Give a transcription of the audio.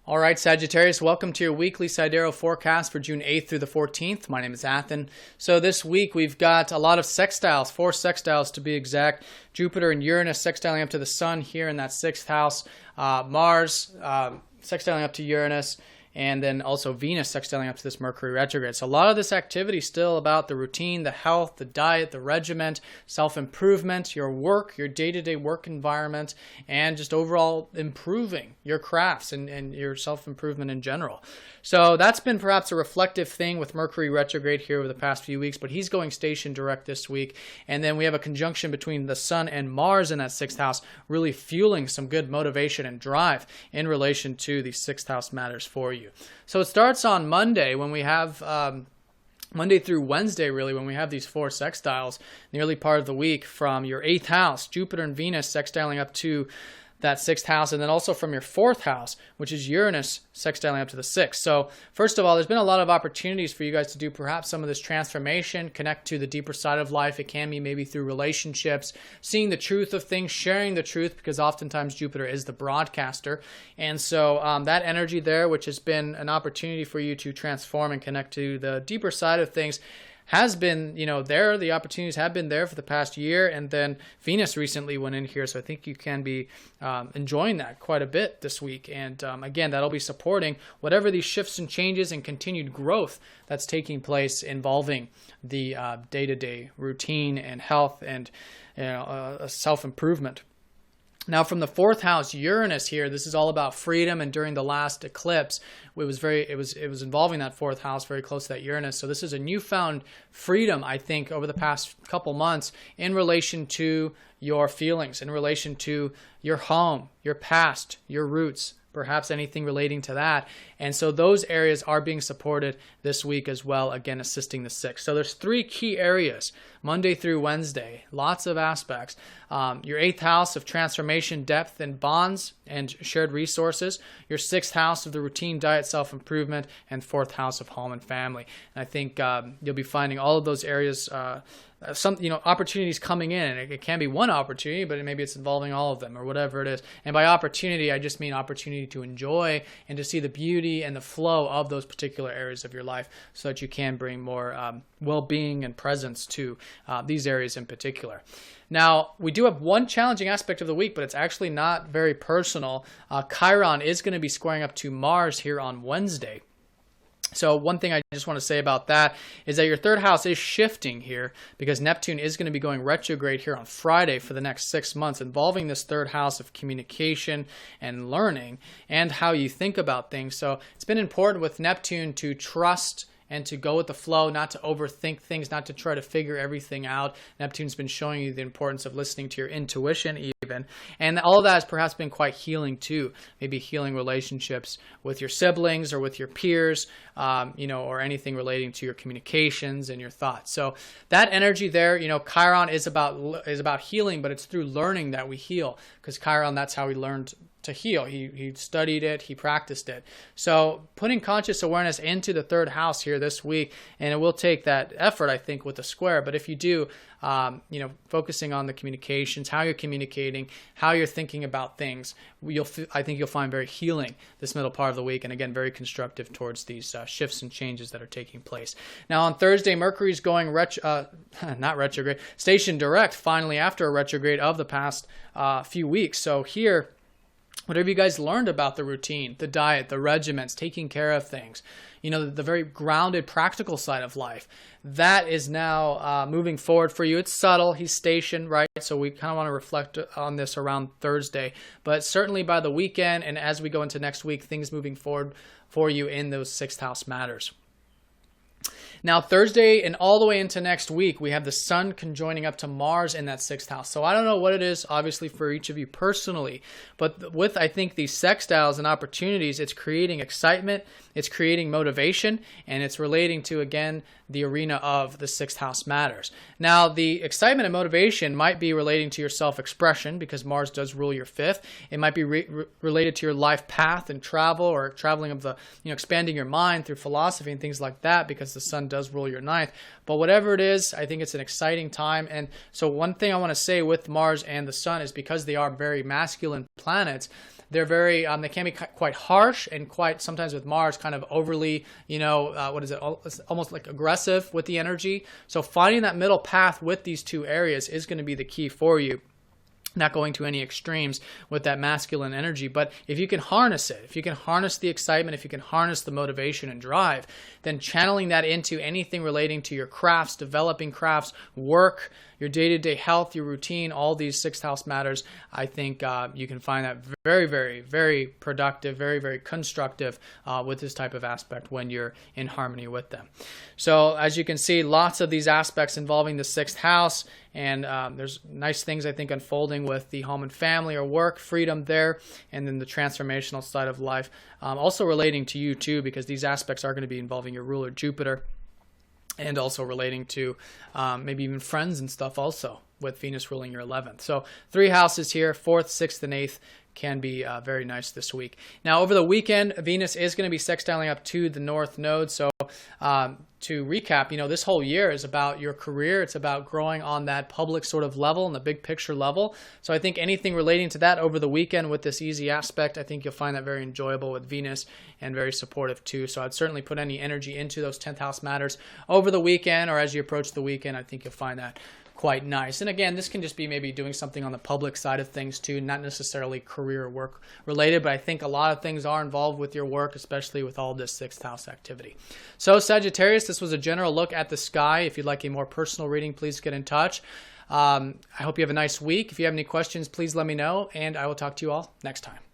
All right, Sagittarius, welcome to your weekly Sidereal forecast for June 8th through the 14th. My name is Athen. So this week we've got a lot of sextiles, 4 sextiles to be exact. Jupiter and Uranus sextiling up to the Sun here in that 6th house. Mars sextiling up to Uranus. And then also Venus sextiling up to this Mercury retrograde. So a lot of this activity is still about the routine, the health, the diet, the regiment, self-improvement, your work, your day-to-day work environment, and just overall improving your crafts and your self-improvement in general. So that's been perhaps a reflective thing with Mercury retrograde here over the past few weeks, but he's going station direct this week. And then we have a conjunction between the Sun and Mars in that 6th house, really fueling some good motivation and drive in relation to the 6th house matters for you. So it starts on Monday when we have Monday through Wednesday, really, when we have these 4 sextiles in the early part of the week from your 8th house, Jupiter and Venus sextiling up to that 6th house, and then also from your 4th house, which is Uranus sextiling up to the 6th. So first of all, there's been a lot of opportunities for you guys to do perhaps some of this transformation, connect to the deeper side of life. It can be maybe through relationships, seeing the truth of things, sharing the truth, because oftentimes Jupiter is the broadcaster. And so that energy there, which has been an opportunity for you to transform and connect to the deeper side of things, has been, there. The opportunities have been there for the past year, and then Venus recently went in here, so I think you can be enjoying that quite a bit this week. And again, that'll be supporting whatever these shifts and changes and continued growth that's taking place involving the day-to-day routine and health and self-improvement. Now, from the 4th house, Uranus here, this is all about freedom, and during the last eclipse, it was involving that 4th house, very close to that Uranus. So this is a newfound freedom, I think, over the past couple months in relation to your feelings, in relation to your home, your past, your roots, perhaps anything relating to that. And so those areas are being supported this week as well, again, assisting the 6th. So there's 3 key areas, Monday through Wednesday, lots of aspects. Your 8th house of transformation, depth, and bonds and shared resources. Your 6th house of the routine, diet, self-improvement, and 4th house of home and family. And I think you'll be finding all of those areas opportunities coming in, and it can be one opportunity, but maybe it's involving all of them or whatever it is. And by opportunity, I just mean opportunity to enjoy and to see the beauty and the flow of those particular areas of your life, so that you can bring more well-being and presence to these areas in particular. Now, we do have one challenging aspect of the week, but it's actually not very personal. Chiron is going to be squaring up to Mars here on Wednesday. So one thing I just want to say about that is that your 3rd house is shifting here, because Neptune is going to be going retrograde here on Friday for the next 6 months, involving this 3rd house of communication and learning and how you think about things. So it's been important with Neptune to trust and to go with the flow, not to overthink things, not to try to figure everything out. Neptune's been showing you the importance of listening to your intuition even. And all of that has perhaps been quite healing too. Maybe healing relationships with your siblings or with your peers, or anything relating to your communications and your thoughts. So that energy there, Chiron is about healing, but it's through learning that we heal, because Chiron, that's how we learned to heal. He studied it, he practiced it. So putting conscious awareness into the 3rd house here this week, and it will take that effort, I think, with the square. But if you do, focusing on the communications, how you're communicating, how you're thinking about things, I think you'll find very healing this middle part of the week, and again, very constructive towards these shifts and changes that are taking place. Now on Thursday, Mercury's going not retrograde, station direct, finally, after a retrograde of the past few weeks. So here, whatever you guys learned about the routine, the diet, the regiments, taking care of things, the very grounded, practical side of life, that is now moving forward for you. It's subtle. He's stationed, right? So we kind of want to reflect on this around Thursday. But certainly by the weekend and as we go into next week, things moving forward for you in those 6th house matters. Now, Thursday and all the way into next week, we have the Sun conjoining up to Mars in that 6th house. So I don't know what it is, obviously, for each of you personally, but with, I think, these sextiles and opportunities, it's creating excitement, it's creating motivation, and it's relating to, again, the arena of the 6th house matters. Now, the excitement and motivation might be relating to your self-expression, because Mars does rule your 5th. It might be related to your life path and travel, or traveling of the, expanding your mind through philosophy and things like that, because the Sun does rule your 9th. But whatever it is, I think it's an exciting time. And so one thing I want to say with Mars and the Sun is, because they are very masculine planets, they're very, they can be quite harsh and quite, sometimes with Mars, kind of overly, almost like aggressive with the energy. So finding that middle path with these two areas is going to be the key for you. Not going to any extremes with that masculine energy, but if you can harness it, if you can harness the excitement, if you can harness the motivation and drive, then channeling that into anything relating to your crafts, developing crafts, work, your day-to-day health, your routine, all these sixth house matters, I think you can find that very, very, very productive, very, very constructive with this type of aspect when you're in harmony with them. So as you can see, lots of these aspects involving the sixth house, and there's nice things, I think, unfolding with the home and family or work, freedom there, and then the transformational side of life. Also relating to you too, because these aspects are going to be involving your ruler Jupiter, and also relating to maybe even friends and stuff also, with Venus ruling your 11th. So 3 houses here, 4th, 6th, and 8th can be very nice this week. Now, over the weekend, Venus is going to be sextiling up to the North Node. So to recap, this whole year is about your career. It's about growing on that public sort of level and the big picture level. So I think anything relating to that over the weekend with this easy aspect, I think you'll find that very enjoyable with Venus and very supportive too. So I'd certainly put any energy into those 10th house matters over the weekend, or as you approach the weekend. I think you'll find that quite nice. And again, this can just be maybe doing something on the public side of things too, not necessarily career or work related, but I think a lot of things are involved with your work, especially with all this sixth house activity. So Sagittarius, this was a general look at the sky. If you'd like a more personal reading, please get in touch. I hope you have a nice week. If you have any questions, please let me know, and I will talk to you all next time.